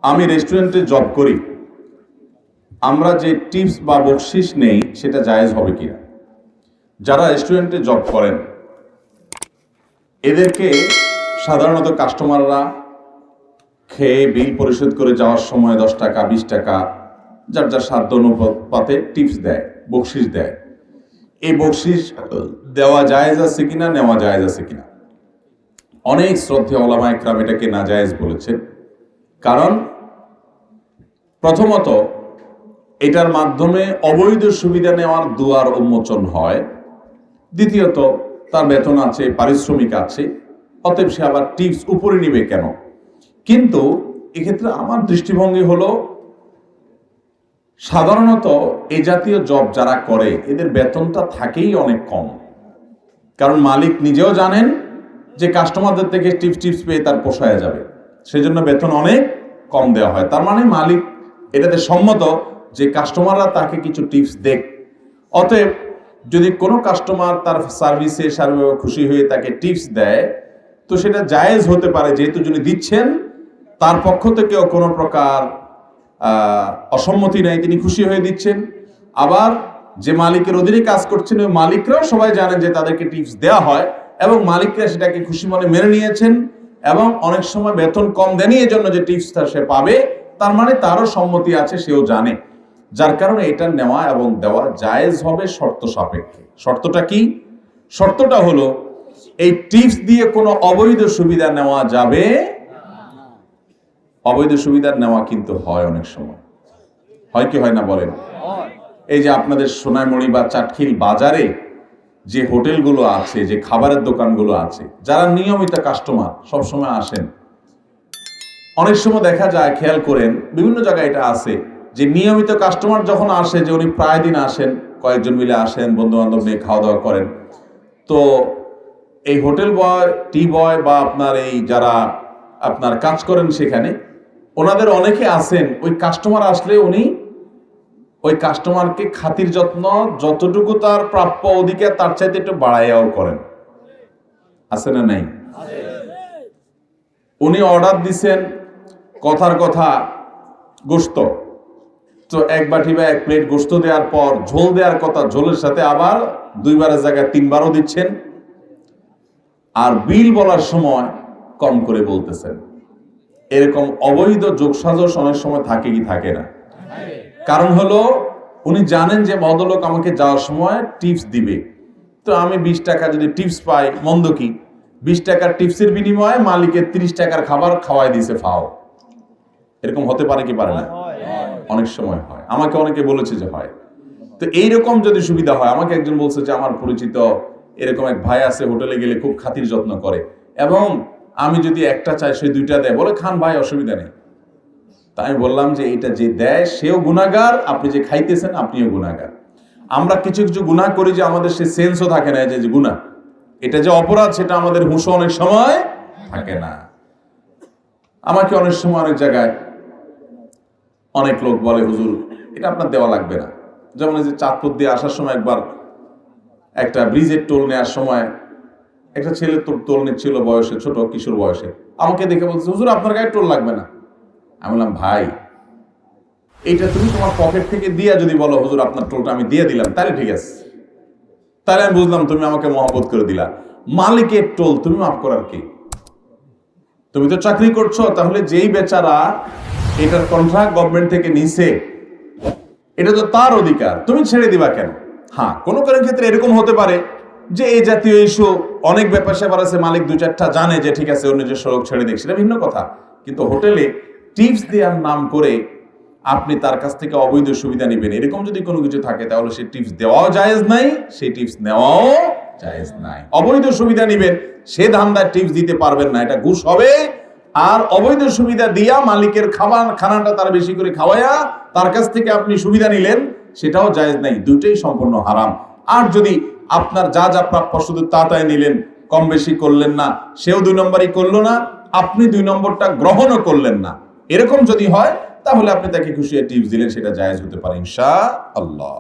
আমি রেস্টুরেন্টে জব করি, আমরা যে টিপস বা বকশিস নেই সেটা জায়েজ হবে কিনা? যারা রেস্টুরেন্টে জব করেন এদেরকে সাধারণত কাস্টমাররা খেয়ে বিল পরিশোধ করে যাওয়ার সময় 10 টাকা 20 টাকা যার যার সাধ্য অনুপাতে টিপস দেয়, বকশিস দেয়। এই বকশিস দেওয়া জায়েজ আছে কিনা, নেওয়া জায়েজ আছে কিনা? অনেক শ্রদ্ধেয় ওলামা ইকরাম এটাকে নাজায়েজ বলেছেন। কারণ প্রথমত এটার মাধ্যমে অবৈধ সুবিধা নেওয়ার দুয়ার উন্মোচন হয়, দ্বিতীয়ত তার বেতন আছে, পারিশ্রমিক আছে, অতএব সে আবার টিপস উপরে নিবে কেন? কিন্তু এক্ষেত্রে আমার দৃষ্টিভঙ্গি হলো সাধারণত এই জাতীয় জব যারা করে এদের বেতনটা থাকেই অনেক কম। কারণ মালিক নিজেও জানেন যে কাস্টমারদের থেকে টিপস পেয়ে তার পোষায় যাবে, সেজন্য বেতন অনেক কম দেওয়া হয়। তার মানে মালিক এটাতে সম্মত যে কাস্টমাররা তাকে কিছু টিপস দেখ। অতএব যদি কোনো কাস্টমার তার সার্ভিসে সার্বিকভাবে খুশি হয়ে তাকে টিপস দেয় তো সেটা জায়েজ হতে পারে, যেহেতু যিনি দিচ্ছেন তার পক্ষ থেকেও কোনো প্রকার অসম্মতি নেই, তিনি খুশি হয়ে দিচ্ছেন। আবার যে মালিকের অধীনে কাজ করছেন ওই মালিকরাও সবাই জানেন যে তাদেরকে টিপস দেওয়া হয় এবং মালিকরা সেটাকে খুশি মনে মেনে নিয়েছেন এবং অনেক সময় বেতন কম দেনই এই জন্য যে টিপসটা সে পাবে, তার মানে তারও সম্মতি আছে, সেও জানে। যার কারণে এটা নেওয়া এবং দেওয়া জায়েজ হবে শর্ত সাপেক্ষে। শর্তটা কি? শর্তটা হলো এই টিপস দিয়ে কোনো অবৈধ সুবিধা নেওয়া যাবে। অবৈধ সুবিধা নেওয়া কিন্তু হয়, অনেক সময় হয় কি হয় না বলেন? এই যে আপনাদের সোনাইমুড়ি বা চাটখিল বাজারে যে হোটেলগুলো আছে, যে খাবারের দোকানগুলো আছে, যারা নিয়মিত কাস্টমার সবসময় আসেন, অনেক সময় দেখা যায়, খেয়াল করেন বিভিন্ন জায়গায় এটা আছে যে নিয়মিত কাস্টমার যখন আসে, যে উনি প্রায় দিন আসেন, কয়েকজন মিলে আসেন, বন্ধু বান্ধব নিয়ে খাওয়া দাওয়া করেন, তো এই হোটেল বয়, টি বয় বা আপনার এই যারা আপনার কাজ করেন সেখানে ওনাদের অনেকে আছেন, ওই কাস্টমার আসলে উনি ওই কাস্টমারকে খাতির যত্ন যতটুকু তার প্রাপ্য অধিকার তার চাইতে একটু বাড়াইয়াও করেন। আছে না নাই? উনি অর্ডার দিছেন কথার কথা গোশত, তো এক বাটি বা এক প্লেট গোশত দেওয়ার পর ঝোল দেওয়ার কথা, ঝোলের সাথে আবার 2 বারের জায়গায় 3 বারও দিচ্ছেন, আর বিল বলার সময় কম করে বলতেছেন। এরকম অবৈধ যোগসাজশ অনেক সময় থাকে কি থাকে না? কারণ হলো উনি জানেন যে ভদ্রলোক আমাকে যাওয়ার সময় টিপস দিবে, তো আমি 20 টাকা যদি টিপস পাই মন্দ কি? 20 টাকার টিপসের বিনিময়ে মালিকের 30 টাকার খাবার খাওয়াই দিছে ফাও। এরকম হতে পারে কি পারে না? অনেক সময় হয়, আমাকে অনেকে বলেছে যে হয়। তো এইরকম যদি সুবিধা হয়, আমাকে একজন বলছে যে আমার পরিচিত এরকম এক ভাই আছে, হোটেলে গেলে খুব খাতির যত্ন করে এবং আমি যদি একটা চাই সে 2টা দেয়, বলে খান ভাই, অসুবিধা নেই। তাই আমি বললাম যে এটা যে দেয় সেও গুনাহগার, আপনি যে খাইতেছেন আপনিও গুনাহগার। আমরা কিছু কিছু গুনাহ করি যে আমাদের সে সেন্সও থাকে না যে গুনাহ, এটা যে অপরাধ সেটা আমাদের হুঁশও অনেক সময় থাকে না। আমাকে অনেক সময় অনেক জায়গায় অনেক লোক বলে, হুজুর এটা আপনার দেওয়া লাগবে না। যেমন এই যে চাঁদপুর দিয়ে আসার সময় একবার একটা ব্রিজের টোল নেওয়ার সময় একটা ছেলে টোল নিচ্ছিল, বয়সে ছোট, কিশোর বয়সে, আমাকে দেখে বলছে, হুজুর আপনার গায়ে টোল লাগবে না। আমি বললাম, ভাই এইটা তুমি তোমার পকেট থেকে দিয়া যদি বলো হুজুর আপনার টোলটা আমি দিয়ে দিলাম, তাহলে ঠিক আছে, তাহলে আমি বুঝলাম তুমি আমাকে মহব্বত করে দিলা। মালিকের টোল তুমি মাফ করার কি? তুমি তো চাকরি করছো, তাহলে যেই বেচারা এটার কন্ট্রাক্ট গভর্নমেন্ট থেকে নিছে, এটা তো তার অধিকার, তুমি ছেড়ে দিবা কেন? হ্যাঁ, কোনো কোনো ক্ষেত্রে এরকম হতে পারে যে এই জাতীয় ইস্যু অনেক ব্যাপার স্যাপার আছে, মালিক 2-4টা জানে যে ঠিক আছে, অন্য যে সড়ক ছেড়ে দিক, সেটা ভিন্ন কথা। কিন্তু হোটেলে টিপস দেওয়ার নাম করে আপনি তার কাছ থেকে অবৈধ সুবিধা নেবেন, এরকম যদি কোনো কিছু থাকে তাহলে সেই টিপস দেওয়াও জায়েজ নাই, সেই টিপস নেওয়াও জায়েজ নাই। অবৈধ সুবিধা নেবেন, সে ধান্দায় টিপস দিতে পারবেন না, এটা ঘুষ হবে। আর অবৈধ সুবিধা দিয়া মালিকের খানাটা তার বেশি করে খাওয়ায়া তার কাছ থেকে আপনি সুবিধা নিলেন, সেটাও জায়েজ নাই, দুটোই সম্পূর্ণ হারাম। আর যদি আপনার যা যা প্রাপ্য শুধু তাই নিলেন, কম বেশি করলেন না, সেও 2 নম্বরই করলো না, আপনি 2 নম্বরটা গ্রহণও করলেন না, এরকম যদি হয় তাহলে আপনি তাকে খুশি টিপস দিলেন, সেটা জায়েজ হতে পারে ইনশাআল্লাহ।